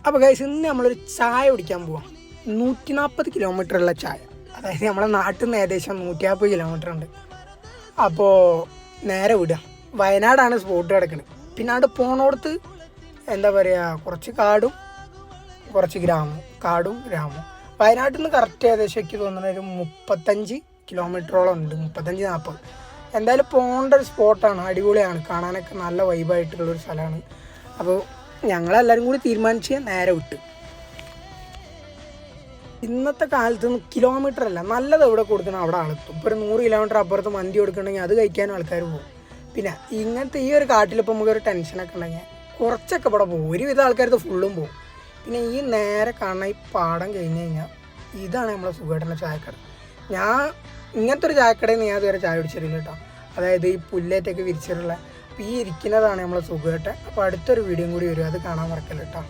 അപ്പോൾ ഗൈസ് ഇന്ന് നമ്മളൊരു ചായ കുടിക്കാൻ പോവാം. 140 കിലോമീറ്ററുള്ള ചായ, അതായത് നമ്മളെ നാട്ടിൽ നിന്ന് ഏകദേശം 150 കിലോമീറ്റർ ഉണ്ട്. അപ്പോൾ നേരെ വിടുക. വയനാടാണ് സ്പോട്ട് കിടക്കുന്നത്. പിന്നെ അവിടെ പോണോടത്ത് എന്താ പറയുക, കുറച്ച് കാടും കുറച്ച് കാടും ഗ്രാമവും. വയനാട്ടിൽ നിന്ന് കറക്റ്റ് ഏകദേശം എനിക്ക് തോന്നുന്നത് ഒരു 35 കിലോമീറ്ററോളം ഉണ്ട്, 35-40. എന്തായാലും പോകേണ്ട ഒരു സ്പോട്ടാണ്, അടിപൊളിയാണ്, കാണാനൊക്കെ നല്ല വൈബായിട്ടുള്ളൊരു സ്ഥലമാണ്. അപ്പോൾ ഞങ്ങളെല്ലാവരും കൂടി തീരുമാനിച്ച് നേരെ വിട്ട്. ഇന്നത്തെ കാലത്തൊന്നും കിലോമീറ്റർ അല്ല, നല്ലത് എവിടെ കൊടുക്കണം അവിടെ ആളെത്തും. ഇപ്പോൾ ഒരു 100 കിലോമീറ്റർ അപ്പുറത്ത് മന്തി കൊടുക്കണമെങ്കിൽ അത് കഴിക്കാനും ആൾക്കാർ പോകും. പിന്നെ ഇങ്ങനത്തെ ഈ ഒരു കാട്ടിലിപ്പോൾ നമുക്കൊരു ടെൻഷനൊക്കെ ഉണ്ടെങ്കിൽ കുറച്ചൊക്കെ ഇവിടെ പോകും, ഒരുവിധം ആൾക്കാരത് ഫുള്ളും പോകും. പിന്നെ ഈ നേരെ കാണുന്ന ഈ പാടം കഴിഞ്ഞ് കഴിഞ്ഞാൽ ഇതാണ് നമ്മളെ സുഖേട്ടൻ്റെ ചായക്കട. ഞാൻ ഇങ്ങനത്തെ ഒരു ചായക്കടയിൽ നിന്ന് ഞാൻ ഇതുവരെ ചായ കുടിച്ചിട്ടില്ല കേട്ടോ. അതായത് ഈ പുല്ലേറ്റൊക്കെ വിരിച്ചിട്ടുള്ള. അപ്പോൾ ഈ ഇരിക്കുന്നതാണ് നമ്മളെ സുഖേട്ടൻ. അപ്പോൾ അടുത്തൊരു വീഡിയോയും കൂടി വരും, അത് കാണാൻ മറക്കല്ല കേട്ടോ.